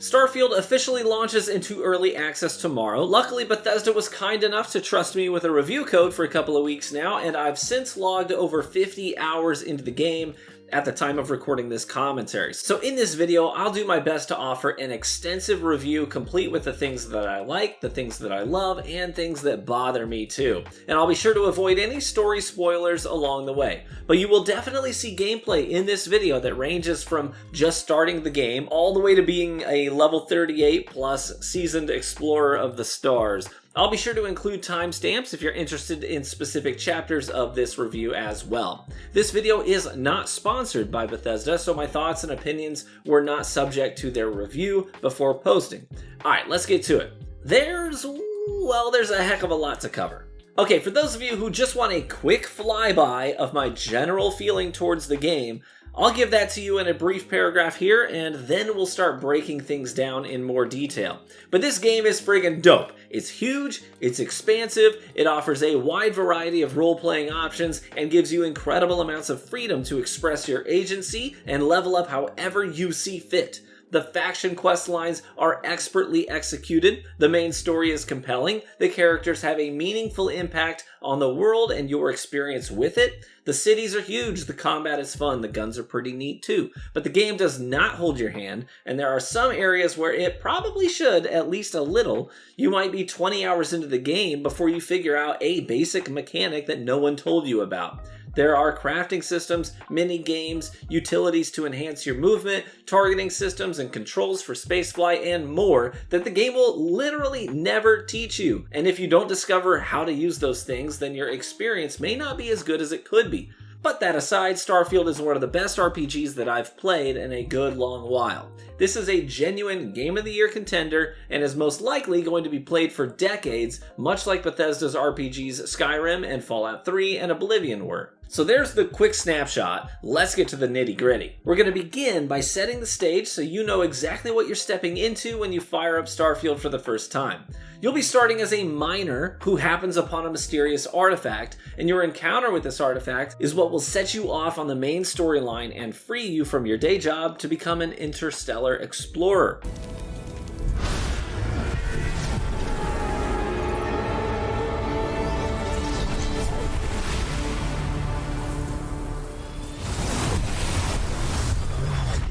Starfield officially launches into early access tomorrow. Luckily, Bethesda was kind enough to trust me with a review code for a couple of weeks now, and I've since logged over 50 hours into the game at the time of recording this commentary. So in this video, I'll do my best to offer an extensive review complete with the things that I like, the things that I love, and things that bother me too. And I'll be sure to avoid any story spoilers along the way. But you will definitely see gameplay in this video that ranges from just starting the game all the way to being a level 38 plus seasoned explorer of the stars. I'll be sure to include timestamps if you're interested in specific chapters of this review as well. This video is not sponsored by Bethesda, so my thoughts and opinions were not subject to their review before posting. Alright, let's get to it. There's a heck of a lot to cover. Okay, for those of you who just want a quick flyby of my general feeling towards the game, I'll give that to you in a brief paragraph here, and then we'll start breaking things down in more detail. But this game is friggin' dope. It's huge, it's expansive, it offers a wide variety of role-playing options, and gives you incredible amounts of freedom to express your agency and level up however you see fit. The faction quest lines are expertly executed, the main story is compelling, the characters have a meaningful impact on the world and your experience with it, the cities are huge, the combat is fun, the guns are pretty neat too, but the game does not hold your hand, and there are some areas where it probably should, at least a little. You might be 20 hours into the game before you figure out a basic mechanic that no one told you about. There are crafting systems, mini games, utilities to enhance your movement, targeting systems and controls for spaceflight, and more that the game will literally never teach you. And if you don't discover how to use those things, then your experience may not be as good as it could be. But that aside, Starfield is one of the best RPGs that I've played in a good long while. This is a genuine Game of the Year contender and is most likely going to be played for decades, much like Bethesda's RPGs Skyrim and Fallout 3 and Oblivion were. So there's the quick snapshot. Let's get to the nitty-gritty. We're going to begin by setting the stage so you know exactly what you're stepping into when you fire up Starfield for the first time. You'll be starting as a miner who happens upon a mysterious artifact, and your encounter with this artifact is what will set you off on the main storyline and free you from your day job to become an interstellar explorer.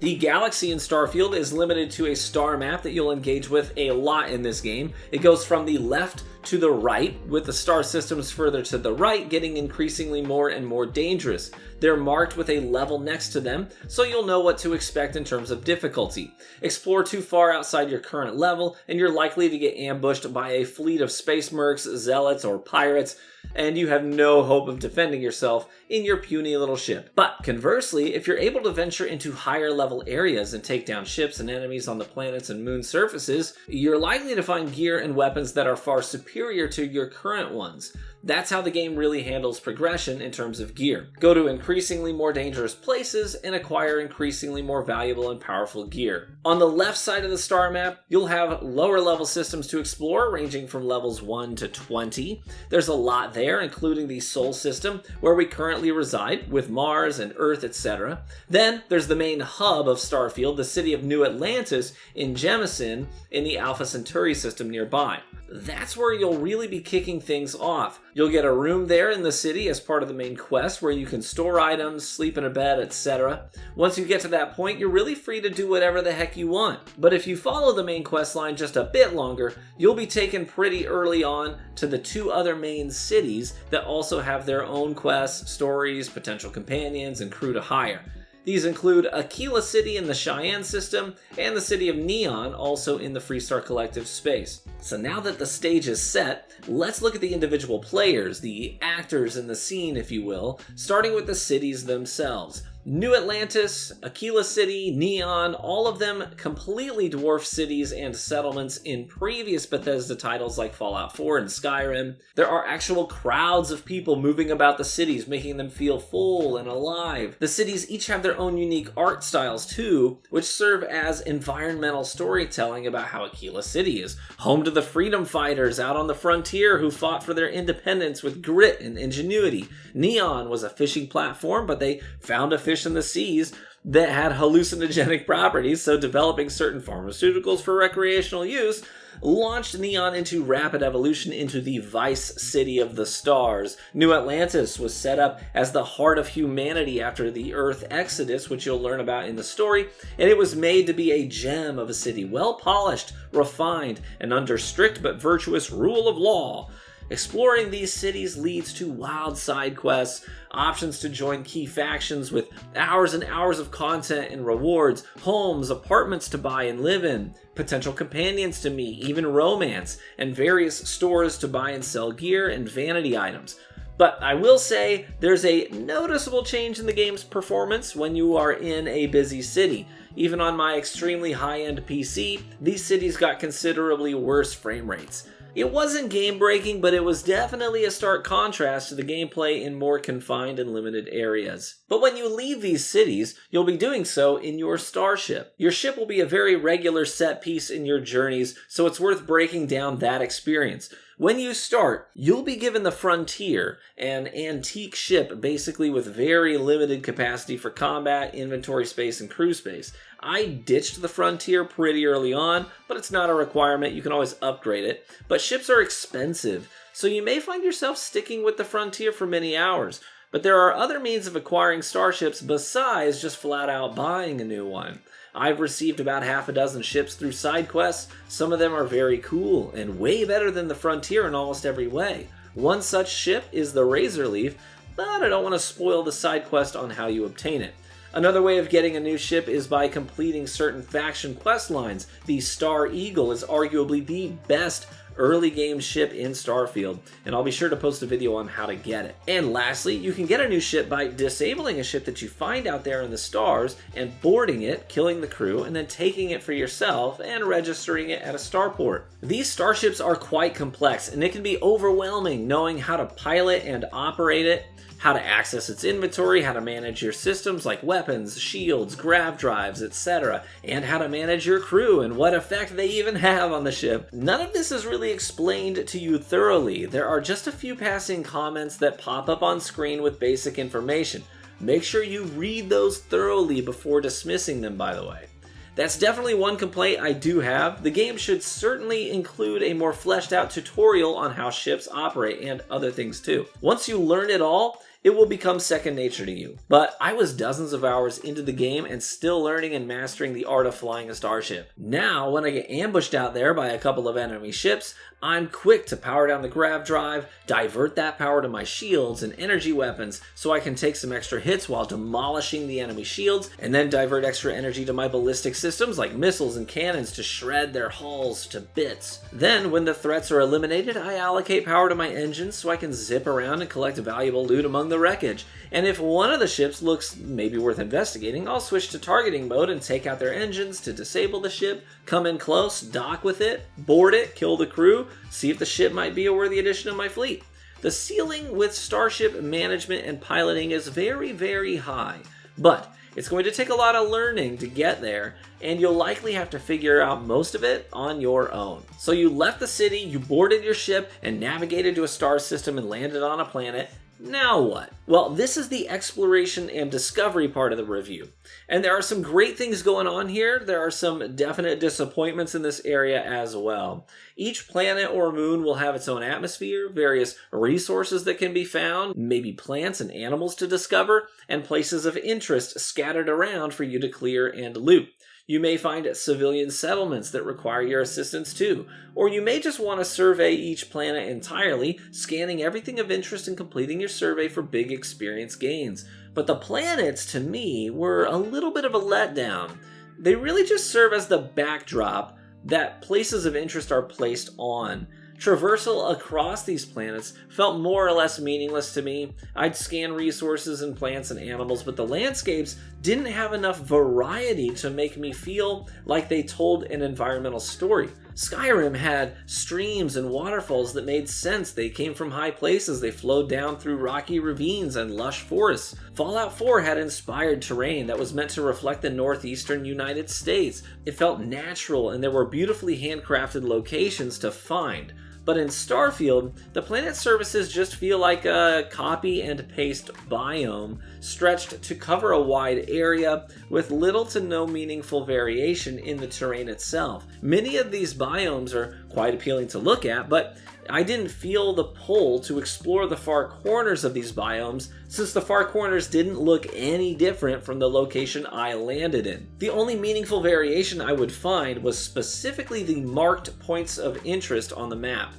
The galaxy in Starfield is limited to a star map that you'll engage with a lot in this game. It goes from the left to the right, with the star systems further to the right getting increasingly more and more dangerous. They're marked with a level next to them, so you'll know what to expect in terms of difficulty. Explore too far outside your current level, and you're likely to get ambushed by a fleet of space mercs, zealots, or pirates, and you have no hope of defending yourself in your puny little ship. But conversely, if you're able to venture into higher level areas and take down ships and enemies on the planets and moon surfaces, you're likely to find gear and weapons that are far superior to your current ones. That's how the game really handles progression in terms of gear. Go to increasingly more dangerous places and acquire increasingly more valuable and powerful gear. On the left side of the star map, you'll have lower level systems to explore, ranging from levels 1 to 20. There's a lot there, including the Sol system, where we currently reside, with Mars and Earth, etc. Then there's the main hub of Starfield, the city of New Atlantis in Jemison, in the Alpha Centauri system nearby. That's where you'll really be kicking things off. You'll get a room there in the city as part of the main quest where you can store items, sleep in a bed, etc. Once you get to that point, you're really free to do whatever the heck you want. But if you follow the main quest line just a bit longer, you'll be taken pretty early on to the two other main cities that also have their own quests, stories, potential companions, and crew to hire. These include Aquila City in the Cheyenne system, and the city of Neon, also in the Freestar Collective space. So now that the stage is set, let's look at the individual players, the actors in the scene, if you will, starting with the cities themselves. New Atlantis, Aquila City, Neon, all of them completely dwarf cities and settlements in previous Bethesda titles like Fallout 4 and Skyrim. There are actual crowds of people moving about the cities, making them feel full and alive. The cities each have their own unique art styles too, which serve as environmental storytelling about how Aquila City is home to the freedom fighters out on the frontier who fought for their independence with grit and ingenuity. Neon was a fishing platform, but they found a fish in the seas that had hallucinogenic properties, so developing certain pharmaceuticals for recreational use launched Neon into rapid evolution into the Vice City of the Stars. New Atlantis was set up as the heart of humanity after the Earth Exodus, which you'll learn about in the story, and it was made to be a gem of a city, well polished, refined, and under strict but virtuous rule of law. Exploring these cities leads to wild side quests, options to join key factions with hours and hours of content and rewards, homes, apartments to buy and live in, potential companions to meet, even romance, and various stores to buy and sell gear and vanity items. But I will say there's a noticeable change in the game's performance when you are in a busy city. Even on my extremely high-end PC, these cities got considerably worse frame rates. It wasn't game-breaking, but it was definitely a stark contrast to the gameplay in more confined and limited areas. But when you leave these cities, you'll be doing so in your starship. Your ship will be a very regular set piece in your journeys, so it's worth breaking down that experience. When you start, you'll be given the Frontier, an antique ship basically with very limited capacity for combat, inventory space, and crew space. I ditched the Frontier pretty early on, but it's not a requirement, you can always upgrade it. But ships are expensive, so you may find yourself sticking with the Frontier for many hours. But there are other means of acquiring starships besides just flat out buying a new one. I've received about half a dozen ships through side quests. Some of them are very cool and way better than the Frontier in almost every way. One such ship is the Razorleaf, but I don't want to spoil the side quest on how you obtain it. Another way of getting a new ship is by completing certain faction quest lines. The Star Eagle is arguably the best early game ship in Starfield, and I'll be sure to post a video on how to get it. And lastly, you can get a new ship by disabling a ship that you find out there in the stars and boarding it, killing the crew, and then taking it for yourself and registering it at a starport. These starships are quite complex, and it can be overwhelming knowing how to pilot and operate it, how to access its inventory, how to manage your systems like weapons, shields, grav drives, etc., and how to manage your crew and what effect they even have on the ship. None of this is really explained to you thoroughly. There are just a few passing comments that pop up on screen with basic information. Make sure you read those thoroughly before dismissing them, by the way. That's definitely one complaint I do have. The game should certainly include a more fleshed out tutorial on how ships operate and other things too. Once you learn it all, it will become second nature to you. But I was dozens of hours into the game and still learning and mastering the art of flying a starship. Now, when I get ambushed out there by a couple of enemy ships, I'm quick to power down the grav drive, divert that power to my shields and energy weapons so I can take some extra hits while demolishing the enemy shields, and then divert extra energy to my ballistic systems like missiles and cannons to shred their hulls to bits. Then, when the threats are eliminated, I allocate power to my engines so I can zip around and collect valuable loot among the wreckage. And if one of the ships looks maybe worth investigating, I'll switch to targeting mode and take out their engines to disable the ship, come in close, dock with it, board it, kill the crew, see if the ship might be a worthy addition to my fleet. The ceiling with starship management and piloting is very, very high, but it's going to take a lot of learning to get there, and you'll likely have to figure out most of it on your own. So you left the city, you boarded your ship, and navigated to a star system and landed on a planet. Now what? Well, this is the exploration and discovery part of the review. And there are some great things going on here. There are some definite disappointments in this area as well. Each planet or moon will have its own atmosphere, various resources that can be found, maybe plants and animals to discover, and places of interest scattered around for you to clear and loot. You may find civilian settlements that require your assistance too, or you may just want to survey each planet entirely, scanning everything of interest and completing your survey for big experience gains. But the planets, to me, were a little bit of a letdown. They really just serve as the backdrop that places of interest are placed on. Traversal across these planets felt more or less meaningless to me. I'd scan resources and plants and animals, but the landscapes didn't have enough variety to make me feel like they told an environmental story. Skyrim had streams and waterfalls that made sense. They came from high places. They flowed down through rocky ravines and lush forests. Fallout 4 had inspired terrain that was meant to reflect the northeastern United States. It felt natural, and there were beautifully handcrafted locations to find. But in Starfield, the planet surfaces just feel like a copy and paste biome stretched to cover a wide area with little to no meaningful variation in the terrain itself. Many of these biomes are quite appealing to look at, but I didn't feel the pull to explore the far corners of these biomes since the far corners didn't look any different from the location I landed in. The only meaningful variation I would find was specifically the marked points of interest on the map.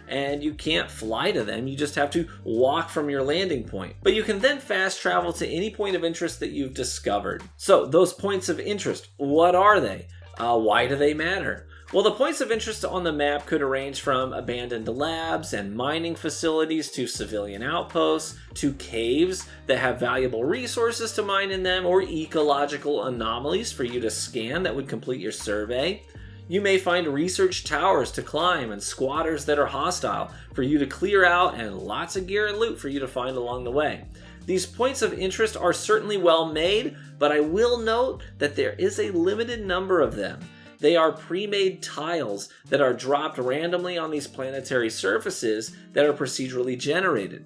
And you can't fly to them, you just have to walk from your landing point. But you can then fast travel to any point of interest that you've discovered. So those points of interest, what are they? Why do they matter? Well, the points of interest on the map could range from abandoned labs and mining facilities to civilian outposts to caves that have valuable resources to mine in them or ecological anomalies for you to scan that would complete your survey. You may find research towers to climb and squatters that are hostile for you to clear out and lots of gear and loot for you to find along the way. These points of interest are certainly well made, but I will note that there is a limited number of them. They are pre-made tiles that are dropped randomly on these planetary surfaces that are procedurally generated.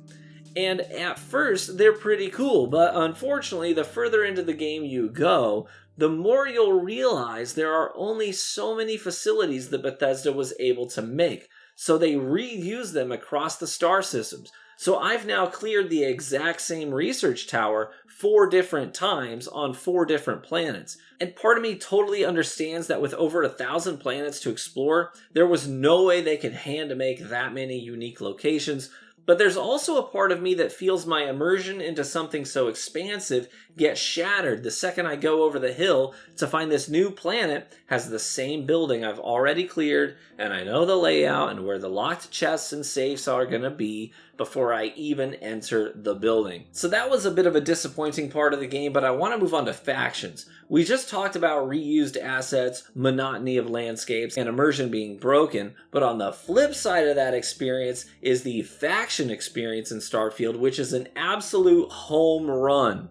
And at first, they're pretty cool, but unfortunately, the further into the game you go, the more you'll realize there are only so many facilities that Bethesda was able to make, so they reuse them across the star systems. So I've now cleared the exact same research tower 4 different times on 4 different planets. And part of me totally understands that with over 1,000 planets to explore, there was no way they could hand make that many unique locations. But there's also a part of me that feels my immersion into something so expansive get shattered the second I go over the hill to find this new planet has the same building I've already cleared, and I know the layout and where the locked chests and safes are going to be before I even enter the building. So that was a bit of a disappointing part of the game, but I want to move on to factions. We just talked about reused assets, monotony of landscapes, and immersion being broken, but on the flip side of that experience is the faction experience in Starfield, which is an absolute home run.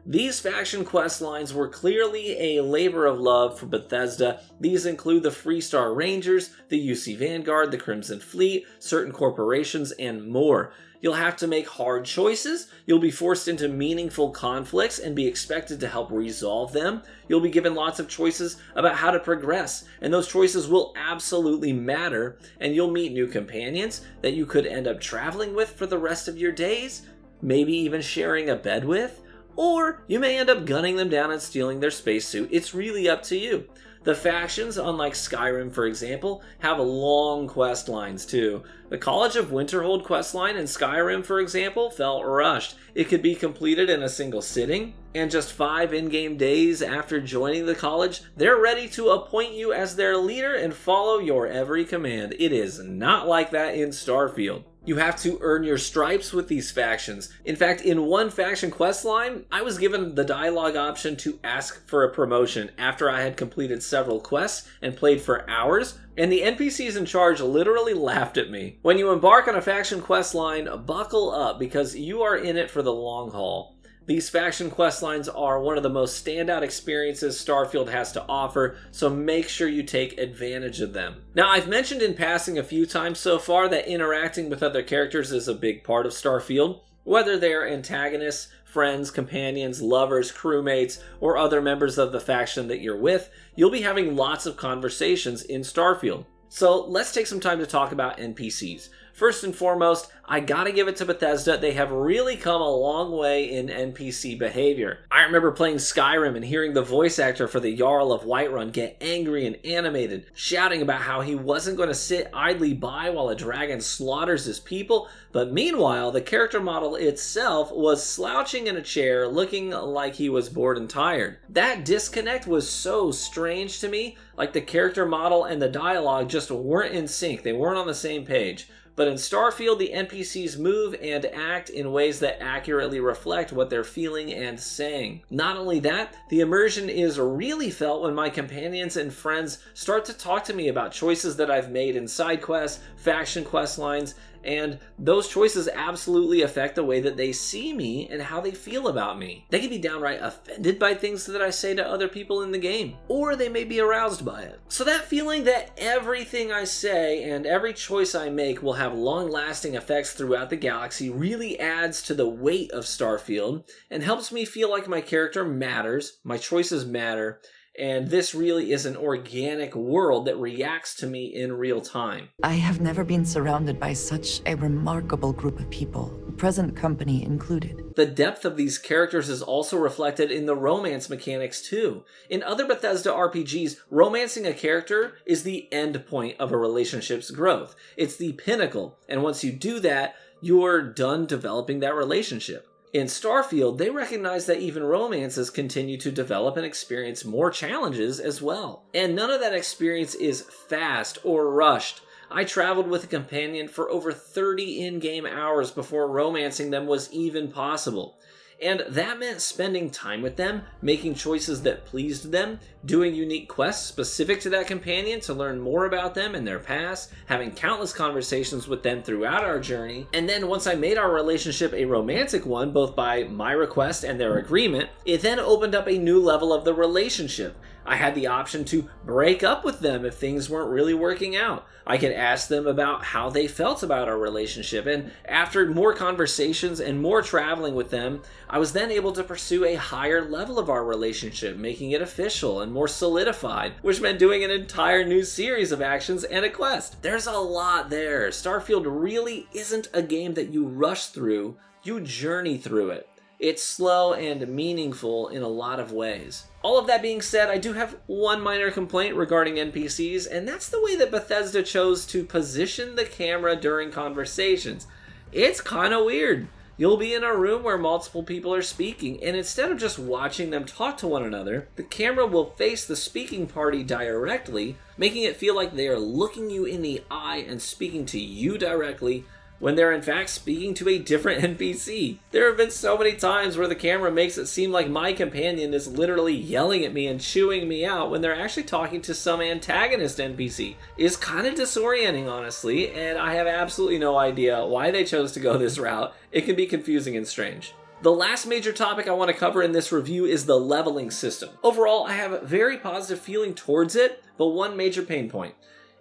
These faction quest lines were clearly a labor of love for Bethesda. These include the Freestar Rangers, the UC Vanguard, the Crimson Fleet, certain corporations, and more. You'll have to make hard choices, you'll be forced into meaningful conflicts and be expected to help resolve them. You'll be given lots of choices about how to progress, and those choices will absolutely matter, and you'll meet new companions that you could end up traveling with for the rest of your days, maybe even sharing a bed with. Or you may end up gunning them down and stealing their spacesuit. It's really up to you. The factions, unlike Skyrim for example, have long quest lines too. The College of Winterhold quest line in Skyrim for example felt rushed. It could be completed in a single sitting, and just 5 in-game days after joining the college, they're ready to appoint you as their leader and follow your every command. It is not like that in Starfield. You have to earn your stripes with these factions. In fact, in one faction questline, I was given the dialogue option to ask for a promotion after I had completed several quests and played for hours, and the NPCs in charge literally laughed at me. When you embark on a faction questline, buckle up because you are in it for the long haul. These faction questlines are one of the most standout experiences Starfield has to offer, so make sure you take advantage of them. Now, I've mentioned in passing a few times so far that interacting with other characters is a big part of Starfield. Whether they're antagonists, friends, companions, lovers, crewmates, or other members of the faction that you're with, you'll be having lots of conversations in Starfield. So let's take some time to talk about NPCs. First and foremost, I gotta give it to Bethesda. They have really come a long way in NPC behavior. I remember playing Skyrim and hearing the voice actor for the Jarl of Whiterun get angry and animated, shouting about how he wasn't going to sit idly by while a dragon slaughters his people, but meanwhile, the character model itself was slouching in a chair, looking like he was bored and tired. That disconnect was so strange to me, like the character model and the dialogue just weren't in sync. They weren't on the same page. But in Starfield, the NPCs move and act in ways that accurately reflect what they're feeling and saying. Not only that, the immersion is really felt when my companions and friends start to talk to me about choices that I've made in side quests, faction quest lines, and those choices absolutely affect the way that they see me and how they feel about me. They can be downright offended by things that I say to other people in the game, or they may be aroused by it. So that feeling that everything I say and every choice I make will have long-lasting effects throughout the galaxy really adds to the weight of Starfield and helps me feel like my character matters, my choices matter, and this really is an organic world that reacts to me in real time. I have never been surrounded by such a remarkable group of people, present company included. The depth of these characters is also reflected in the romance mechanics too. In other Bethesda RPGs, romancing a character is the end point of a relationship's growth. It's the pinnacle, and once you do that, you're done developing that relationship. In Starfield, they recognize that even romances continue to develop and experience more challenges as well. And none of that experience is fast or rushed. I traveled with a companion for over 30 in-game hours before romancing them was even possible. And that meant spending time with them, making choices that pleased them, doing unique quests specific to that companion to learn more about them and their past, having countless conversations with them throughout our journey, and then once I made our relationship a romantic one, both by my request and their agreement, it then opened up a new level of the relationship. I had the option to break up with them if things weren't really working out. I could ask them about how they felt about our relationship, and after more conversations and more traveling with them, I was then able to pursue a higher level of our relationship, making it official and more solidified, which meant doing an entire new series of actions and a quest. There's a lot there. Starfield really isn't a game that you rush through, you journey through it. It's slow and meaningful in a lot of ways. All of that being said, I do have one minor complaint regarding NPCs, and that's the way that Bethesda chose to position the camera during conversations. It's kind of weird. You'll be in a room where multiple people are speaking, and instead of just watching them talk to one another, the camera will face the speaking party directly, making it feel like they are looking you in the eye and speaking to you directly, when they're in fact speaking to a different NPC. There have been so many times where the camera makes it seem like my companion is literally yelling at me and chewing me out when they're actually talking to some antagonist NPC. It's kind of disorienting, honestly, and I have absolutely no idea why they chose to go this route. It can be confusing and strange. The last major topic I want to cover in this review is the leveling system. Overall, I have a very positive feeling towards it, but one major pain point.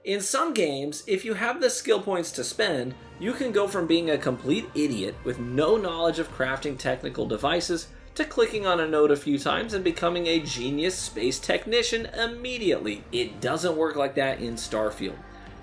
In some games, if you have the skill points to spend, you can go from being a complete idiot with no knowledge of crafting technical devices to clicking on a node a few times and becoming a genius space technician immediately. It doesn't work like that in Starfield.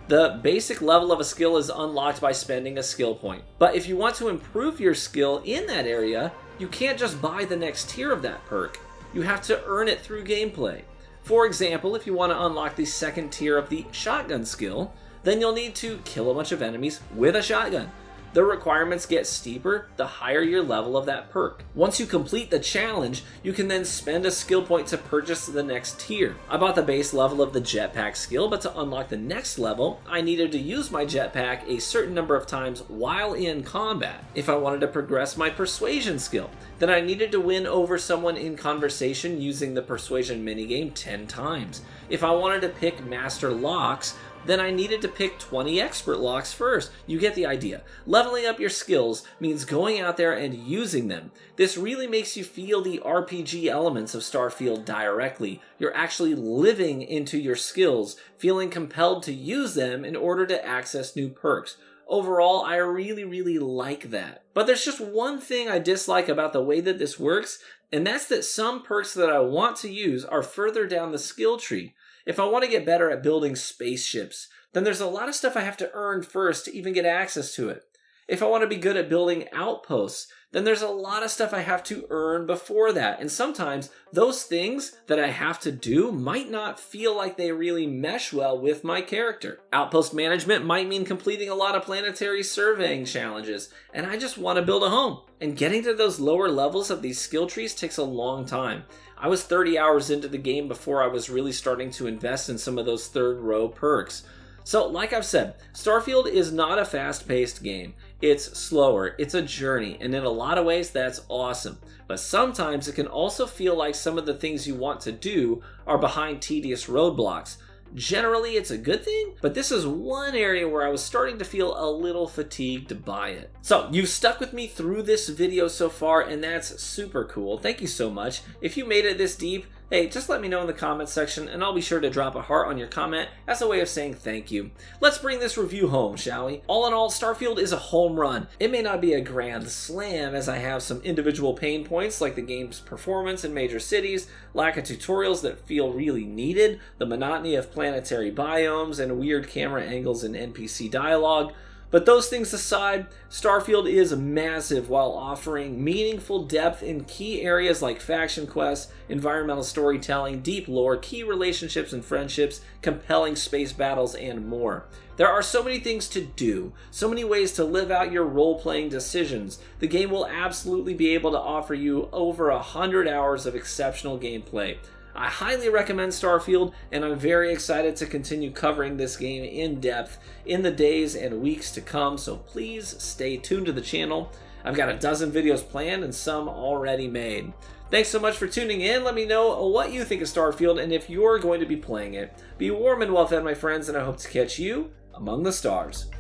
The basic level of a skill is unlocked by spending a skill point. But if you want to improve your skill in that area, you can't just buy the next tier of that perk. You have to earn it through gameplay. For example, if you want to unlock the second tier of the shotgun skill, then you'll need to kill a bunch of enemies with a shotgun. The requirements get steeper the higher your level of that perk. Once you complete the challenge, you can then spend a skill point to purchase the next tier. I bought the base level of the jetpack skill, but to unlock the next level, I needed to use my jetpack a certain number of times while in combat. If I wanted to progress my persuasion skill, then I needed to win over someone in conversation using the persuasion minigame 10 times. If I wanted to pick master locks, then I needed to pick 20 expert locks first. You get the idea. Leveling up your skills means going out there and using them. This really makes you feel the RPG elements of Starfield directly. You're actually living into your skills, feeling compelled to use them in order to access new perks. Overall, I really like that. But there's just one thing I dislike about the way that this works, and that's that some perks that I want to use are further down the skill tree. If I want to get better at building spaceships, then there's a lot of stuff I have to earn first to even get access to it. If I want to be good at building outposts, then there's a lot of stuff I have to earn before that. And sometimes those things that I have to do might not feel like they really mesh well with my character. Outpost management might mean completing a lot of planetary surveying challenges, and I just want to build a home. And getting to those lower levels of these skill trees takes a long time. I was 30 hours into the game before I was really starting to invest in some of those third row perks. So, like I've said, Starfield is not a fast-paced game. It's slower, it's a journey, and in a lot of ways that's awesome. But sometimes it can also feel like some of the things you want to do are behind tedious roadblocks. Generally, it's a good thing, but this is one area where I was starting to feel a little fatigued by it. So, you've stuck with me through this video so far, and that's super cool. Thank you so much. If you made it this deep, hey, just let me know in the comments section, and I'll be sure to drop a heart on your comment as a way of saying thank you. Let's bring this review home, shall we? All in all, Starfield is a home run. It may not be a grand slam, as I have some individual pain points like the game's performance in major cities, lack of tutorials that feel really needed, the monotony of planetary biomes, and weird camera angles and NPC dialogue. But those things aside, Starfield is massive while offering meaningful depth in key areas like faction quests, environmental storytelling, deep lore, key relationships and friendships, compelling space battles, and more. There are so many things to do, so many ways to live out your role-playing decisions. The game will absolutely be able to offer you over 100 hours of exceptional gameplay. I highly recommend Starfield, and I'm very excited to continue covering this game in depth in the days and weeks to come, so please stay tuned to the channel. I've got a dozen videos planned and some already made. Thanks so much for tuning in. Let me know what you think of Starfield and if you're going to be playing it. Be warm and well fed, my friends, and I hope to catch you among the stars.